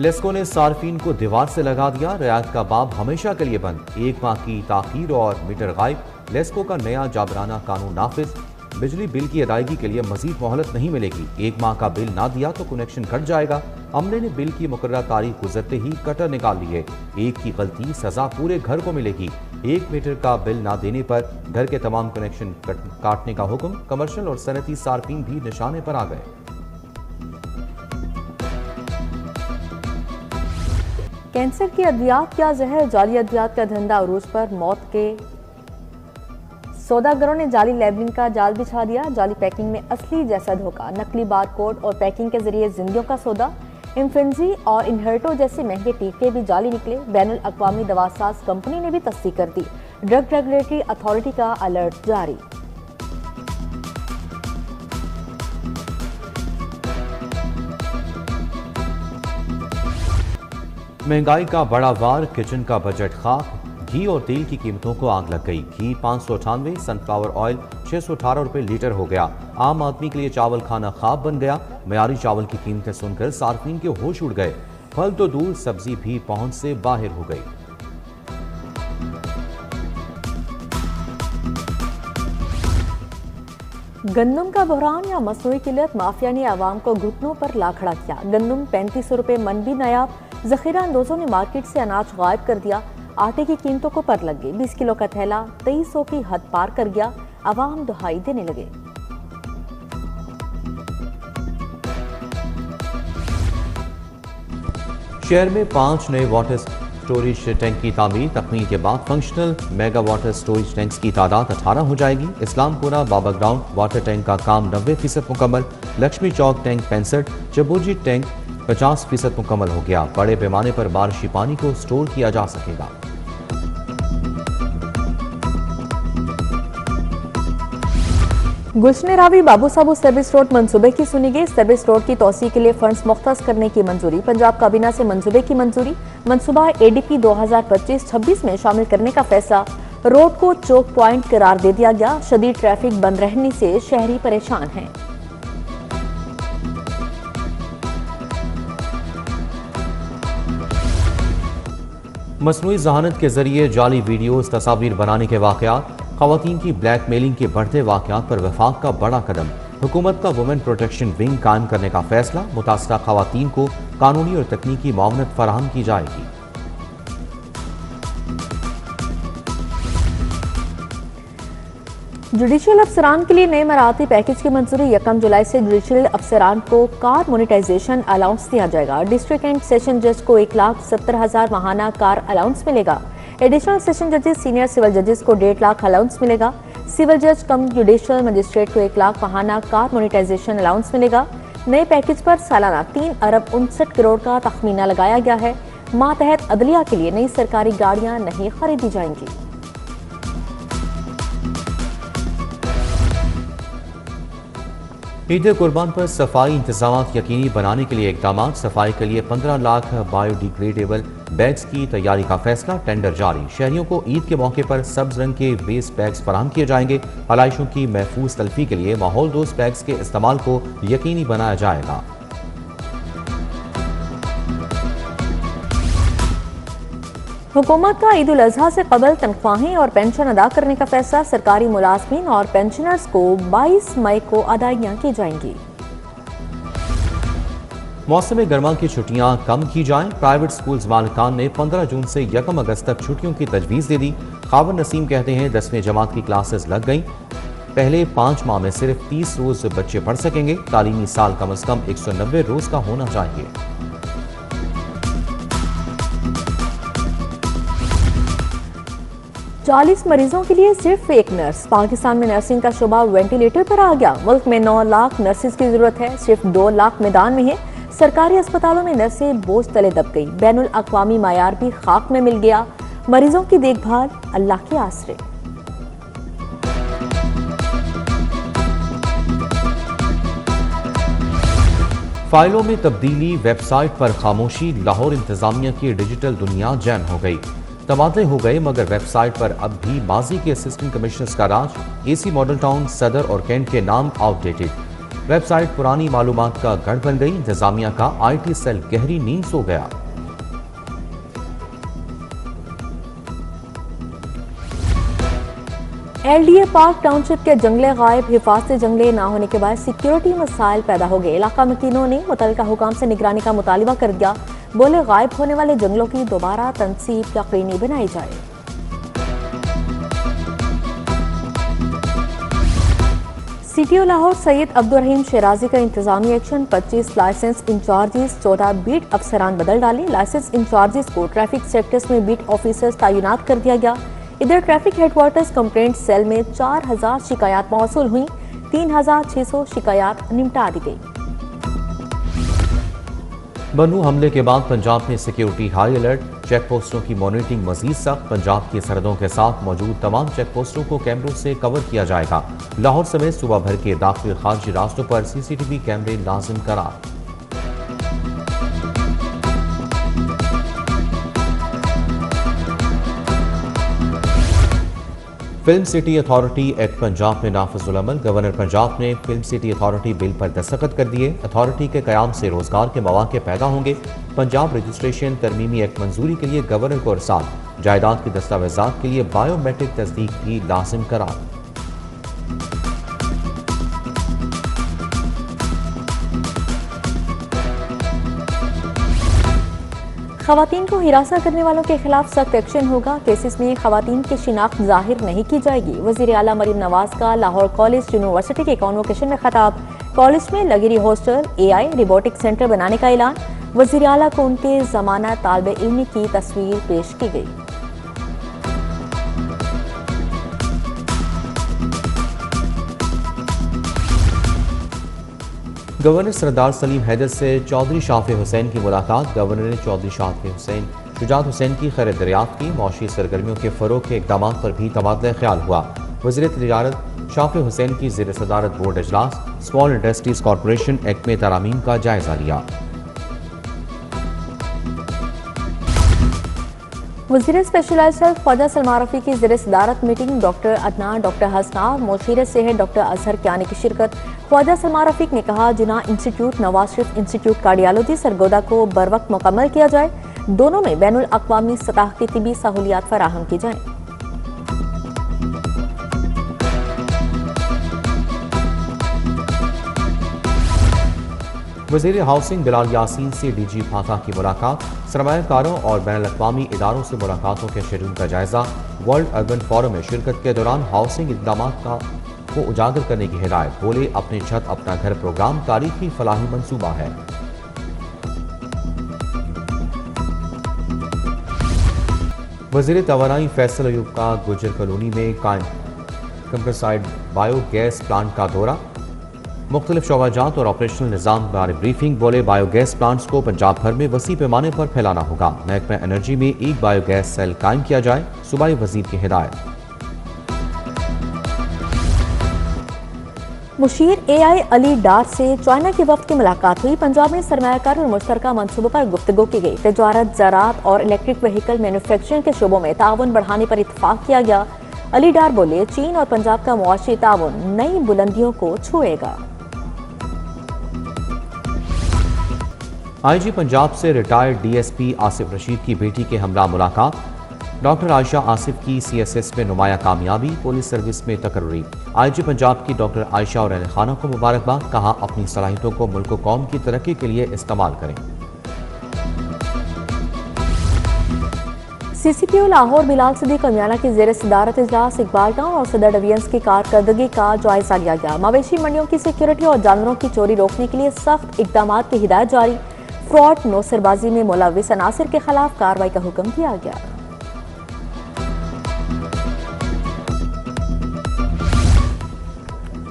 लेस्को ने सार्फिन को दीवार से लगा दिया, रियायत का बाब हमेशा के लिए बंद, 1 माह की ताखीर और मीटर गायब। लेस्को का नया जाबराना कानून नाफिज, बिजली बिल की अदायगी के लिए मजीद मोहलत नहीं मिलेगी, 1 माह का बिल ना दिया तो कनेक्शन कट जाएगा। अमले ने बिल की मुकर्रर तारीख गुजरते ही कटर निकाल ली है, एक की गलती सजा पूरे घर को मिलेगी। 1 मीटर का बिल ना देने पर घर के तमाम कनेक्शन काटने का हुक्म। कमर्शियल और सनती सार्फिन भी निशाने पर आ गए। कैंसर की अद्वियात या जहर, जाली अद्वियात का धंधा अरूज पर, मौत के सौदागरों ने जाली लेबलिंग का जाल बिछा दिया। जाली पैकिंग में असली जैसा धोखा, नकली बारकोड और पैकिंग के जरिए जिंदगियों का सौदा। इन्फेंजी और इनहर्टो जैसे महंगे टीके भी जाली निकले। बैनुल अक़वामी दवासाज कंपनी ने भी तस्दीक कर दी। ड्रग रेगुलेटरी अथॉरिटी का अलर्ट जारी। महंगाई का बड़ा वार, किचन का बजट खाक, घी और तेल की कीमतों को आग लग गई। घी 598, सनफ्लावर ऑयल 618 रुपए लीटर हो गया। आम आदमी के लिए चावल खाना ख्वाब बन गया। मयारी चावल की कीमतें सुनकर सार्फिन के होश उड़ गए। फल तो दूर, सब्जी भी पहुंच से बाहर हो गई। गंदम का बहरान या मसनूई किल्लत, माफिया ने आवाम को घुटनों पर ला खड़ा किया। गंदम 3500 रुपए मन भी नायाब। जखीरा अंदोजों ने मार्केट से अनाज गायब कर दिया। आटे की कीमतों को पर लग गई। 20 किलो का थैला 2300 की हद पार कर गया। आवाम दुहाई देने लगे। शहर में 5 नए वाटर स्टोरेज टैंक की तामीर। तकमील के बाद functional mega water storage tanks की तादाद 18 हो जाएगी। इस्लामपुरा बाबा ग्राउंड वाटर टैंक का काम 90% मुकम्मल। लक्ष्मी चौक टैंक 65, चबोजी टैंक 50% मुकम्मल हो गया। बड़े पैमाने पर बारिशी पानी को स्टोर किया जा सकेगा। गुलशन रावी बाबू साबू सर्विस रोड मंसूबे की सुनी गई। सर्विस रोड की तोसी के लिए फंड्स मुख्तस करने की मंजूरी। पंजाब काबीना से मंसूबे की मंजूरी। मंसूबा ADP 2025-26 में शामिल करने का फैसला। रोड को चौक पॉइंट करार दे दिया गया। शदीद ट्रैफिक बंद रहने से शहरी परेशान हैं। मसनूई जहानत के जरिए जाली वीडियोस, तस्वीर बनाने के वाकयात, खवातीन की ब्लैकमेलिंग के बढ़ते वाकयात पर वफाक का बड़ा कदम। हुकूमत का वुमेन प्रोटेक्शन विंग कायम करने का फैसला। मुतासरा खवातीन को कानूनी और तकनीकी मावनत फराहम की जाएगी। जुडिशियल अफसरान के लिए नए मराठी पैकेज की मंजूरी। 1 जुलाई से जुडिशियल अफसरान को कार मोनेटाइजेशन अलाउंस दिया जाएगा। डिस्ट्रिक्ट एंड सेशन जज को 1,70,000 माहाना कार अलाउंस मिलेगा। एडिशनल सेशन जजेस, सीनियर सिविल जजेस को 1.5 लाख अलाउंस मिलेगा। सिविल जज कम जुडिशियल मजिस्ट्रेट को 1 लाख माहाना कार मोनेटाइजेशन अलाउंस मिलेगा। नए पैकेज पर सालाना 3 अरब 59 करोड़ का तखमीना लगाया गया है। मातहत अदलिया के लिए नई सरकारी गाड़ियां नहीं खरीदी जाएंगी। ईद कुर्बान पर सफाई इंतजाम यकीनी बनाने के लिए इकदाम। सफाई के लिए 15 लाख बायोडिग्रेडेबल बैग्स की तैयारी का फैसला। टेंडर जारी। शहरियों को ईद के मौके पर सब्ज रंग के वेस्ट बैग्स फराहम किए जाएंगे। आलाइशों की महफूज तल्फी के लिए माहौल दोस्त बैग्स के इस्तेमाल को यकीनी बनाया जाएगा। हुकूमत का ईद उल अजहा से कबल तनख्वाहें और पेंशन अदा करने का फैसला। सरकारी मुलाजमीन और पेंशनर्स को 22 मई को अदाइयां की जाएंगी। मौसम गर्मा की छुट्टियां कम की जाएं। प्राइवेट स्कूल्स मालिकान ने 15 जून से 1 अगस्त तक छुट्टियों की तजवीज़ दे दी। खावर नसीम कहते हैं 10वीं जमात की क्लासेस लग गईं। पहले 5 माह में सिर्फ 30 रोज बच्चे पढ़ सकेंगे। तालीमी साल कम अज कम 190 रोज का होना चाहिए। 40 मरीजों के लिए सिर्फ एक नर्स। पाकिस्तान में नर्सिंग का शोबा वेंटिलेटर पर आ गया। मुल्क में 9 लाख नर्सेज की जरूरत है, सिर्फ 2 लाख मैदान में है। सरकारी अस्पतालों में नर्सें बोझ तले दब गई। बैनुल अक़वामी मायार भी खाक में मिल गया। मरीजों की देखभाल अल्लाह के आसरे। फाइलों में तब्दीली, वेबसाइट पर खामोशी। लाहौर इंतजामिया की डिजिटल दुनिया जैम हो गई। तबादले हो गए मगर वेबसाइट पर अब भी माजी के असिस्टेंट कमिश्नर्स का राज। AC मॉडल टाउन, सदर और कैंट के नाम आउटडेटेड। वेबसाइट पुरानी मालूमात का गढ़ बन गई, इंतजामिया का IT सेल गहरी नींद सो गया। LDA पार्क टाउनशिप के जंगले गायब, हिफाजती जंगले ना होने के बाद सिक्योरिटी मसाइल पैदा हो गए। इलाका मकीनों ने मुतल्लिका हुकाम से निगरानी का मुतालिबा कर दिया। बोले गायब होने वाले जंगलों की दोबारा तनसीब यकीनी बनाई जाए। CTO लाहौर सैयद अब्दुर्रहीम शराजी का इंतजामी एक्शन, 25 लाइसेंस इंचार्जेस, 14 बीट अफसरान बदल डाले। लाइसेंस इंचार्जेस को ट्रैफिक सेक्टर्स में बीट ऑफिसर्स तैनात कर दिया गया। इधर ट्रैफिक हेडक्वार्टर्स कंप्लेंट सेल में 4000 शिकायत मौसूल हुई, 3600 शिकायत निपटा दी गई। बन्नू हमले के बाद पंजाब में सिक्योरिटी हाई अलर्ट, चेक पोस्टों की मॉनिटरिंग मजीद सख्त। पंजाब की सरहदों के साथ मौजूद तमाम चेक पोस्टों को कैमरों से कवर किया जाएगा। लाहौर समेत सूबा भर के दाखिल खारजी रास्तों पर CCTV कैमरे लाजिम करार। Film city authority act Punjab में नाफिजुल अमल, गवर्नर पंजाब ने फिल्म सिटी अथॉरिटी बिल पर दस्तखत कर दिए। अथॉरिटी के कयाम से रोजगार के मौके पैदा होंगे। पंजाब रजिस्ट्रेशन तरमीमी एक्ट मंजूरी के लिए गवर्नर को इरसाल, जायदाद की दस्तावेजात के लिए बायोमेट्रिक तस्दीक भी लाजिम करार। खवातीन को हिरासत करने वालों के खिलाफ सख्त एक्शन होगा। केसेस में खवातीन की शिनाख्त जाहिर नहीं की जाएगी। वजीर आला मरीम नवाज का लाहौर कॉलेज यूनिवर्सिटी के कॉन्वोकेशन में खिताब। कॉलेज में लगेरी हॉस्टल, AI रोबोटिक सेंटर बनाने का ऐलान। वजीर आला को उनके जमाना तालिब इल्म की तस्वीर पेश की गई। गवर्नर सरदार सलीम हैदर से चौधरी शाफी हुसैन की मुलाकात। गवर्नर ने चौधरी शाफी हुसैन शुजात हुसैन की खैर दरियाफ्त की। मौशी सरगर्मियों के फरोग के इकदाम पर भी तबादला ख्याल हुआ। वज़ीर तिजारत शाफी हुसैन की ज़ेर सदारत बोर्ड इजलास। स्मॉल इंडस्ट्रीज कॉरपोरेशन एक्ट में तरामीम का जायजा लिया। वज़ीर स्पेशलाइज्ड हेल्थ ख्वाजा सलमान रफ़ी की ज़ेर सदारत meeting. Doctor Adnan, doctor Hasnab, मुशीर सेहत डॉक्टर अजहर कियानी की शिरकत। ख्वाजा सलमान रफ़ी ने कहा, जिना institute, Nawaz Sharif institute cardiology Sargodha को बर वक्त मुकम्मल किया जाए। दोनों में बैनुल अक़वामी सतह की तिबी सहूलियात फराहम की जाएं। वज़ीर हाउसिंग बिलाल यासीन से DG फाका की मुलाकात। सरमायाकारों और बैनुल अक़वामी इदारों से मुलाकातों के शेड्यूल का जायजा। वर्ल्ड अर्बन फोरम में शिरकत के दौरान हाउसिंग इक़दाम को उजागर करने की हिदायत। बोले, अपनी छत अपना घर प्रोग्राम तारीखी फलाही मंसूबा है। वज़ीर तवानाई फैसल अयूब का गुजर कॉलोनी में कायम कंप्रेसाइड बायोगैस प्लांट का दौरा। मुख्तलिफ शोबाजात और ऑपरेशनल निज़ाम बारे ब्रीफिंग। बोले, बायोगैस प्लांट्स को पंजाब भर में वसी पैमाने पर फैलाना होगा। महकमा एनर्जी में एक बायोगैस सेल कायम किया जाए। सूबाई वज़ीर की हिदायत। मुशीर AI अली डार से चाइना के वफ्द की मुलाकात हुई। पंजाब में सरमायाकार और मुश्तरका मंसूबों पर गुफ्तगू की गई। तजारत, ज़राअत और इलेक्ट्रिक व्हीकल मैन्युफैक्चरिंग के शोबों में ताउन बढ़ाने पर इत्तफाक किया गया। अली डार बोले, चीन और पंजाब का मुआशी ताउन नई बुलंदियों को छुएगा। IG पंजाब से रिटायर्ड DSP आसिफ रशीद की बेटी के हमरा मुलाकात। डॉक्टर आयशा आसिफ की CSS में नुमाया कामयाबी। पुलिस सर्विस में तकर्री। IG पंजाब की डॉक्टर आयशा और अहल खाना को मुबारकबाद। कहा, अपनी सलाहियतों को मुल्क व कौम की तरक्की के लिए इस्तेमाल करें। CCTO लाहौर बिलाल सिद्दीक अमियाना की ज़ेर सदारत इजलास। इकबाल टाउन और सदर डिवीजन्स की कारकर्दगी का जायजा लिया गया। मवेशी मंडियों की सिक्योरिटी और जानवरों की चोरी रोकने के लिए सख्त इकदाम की हिदायत जारी। फ्रॉड, नौसरबाजी में मुलव्विस अनासिर के खिलाफ कार्रवाई का हुक्म दिया गया।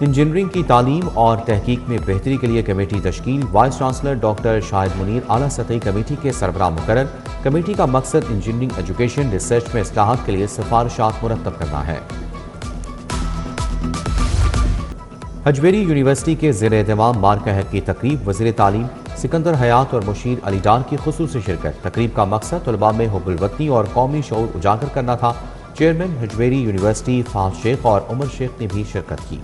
इंजीनियरिंग की तालीम और तहकीक में बेहतरी के लिए कमेटी तश्कील। Vice chancellor doctor Shahid Munir आला सतही कमेटी के सरबराह मुकर्रर। कमेटी का मकसद इंजीनियरिंग एजुकेशन रिसर्च में इस्लाहात के लिए सिफारिशात मुरतब करना है। हजवेरी यूनिवर्सिटी के ज़ेर एहतमाम मार्का हक की तकरीब। वज़ीर तालीम सिकंदर हयात और मुशीर अली डार की खुसूसी शिरकत। तकरीब का मकसद तलबा में हुब्बुल वतनी और कौमी शऊर उजागर करना था। चेयरमैन हजवेरी यूनिवर्सिटी फाज शेख और उमर शेख ने भी शिरकत की।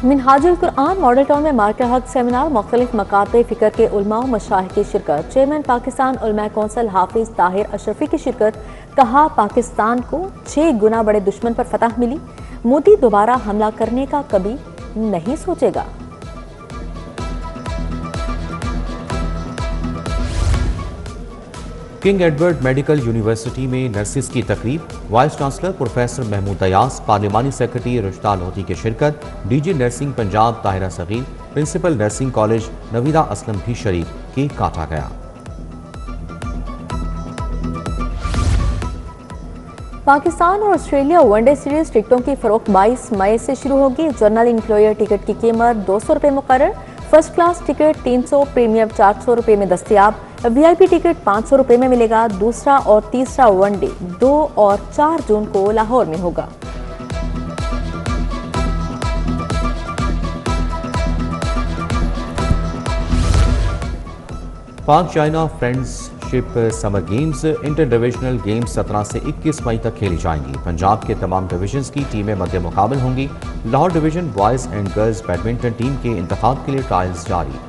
मिनहाजुल कुरआन मॉडल टाउन में मार्केट हक सेमिनार, मुख्तलिफ मकाते फ़िक्र के उलमा व मशाइख की शिरकत। चेयरमैन पाकिस्तान उलमा कौंसिल हाफिज ताहिर अशरफी की शिरकत। कहा, पाकिस्तान को 6 गुना बड़े दुश्मन पर फतह मिली, मोदी दोबारा हमला करने का कभी नहीं सोचेगा। किंग एडवर्ड मेडिकल यूनिवर्सिटी में नर्सिस की तकरीब, vice chancellor professor Mahmood Ayaz, पार्लिमानी सेक्रेटरी रुश्ता लोधी की शिरकत। DG nursing Punjab Tahira Saghir, principal nursing college Naveeda Aslam भी शरीक। केक काटा गया। पाकिस्तान और ऑस्ट्रेलिया वनडे सीरीज टिकटों की फरोख्त 22 मई से शुरू होगी। जनरल इंप्लॉयर टिकट की कीमत 200 रुपये मुकर्रर। फर्स्ट क्लास टिकट 300, प्रीमियम 400 रुपये में दस्तियाब। VIP टिकट 500 रुपये में मिलेगा। दूसरा और तीसरा वनडे 2 और 4 जून को लाहौर में होगा। पाक China friendship summer games, inter divisional games 17 से 21 मई तक खेली जाएंगी। पंजाब के तमाम डिवीजन्स की टीमें मध्य मुकाबल होंगी। Lahore division boys and girls badminton team के इंतखाब के लिए ट्रायल्स जारी।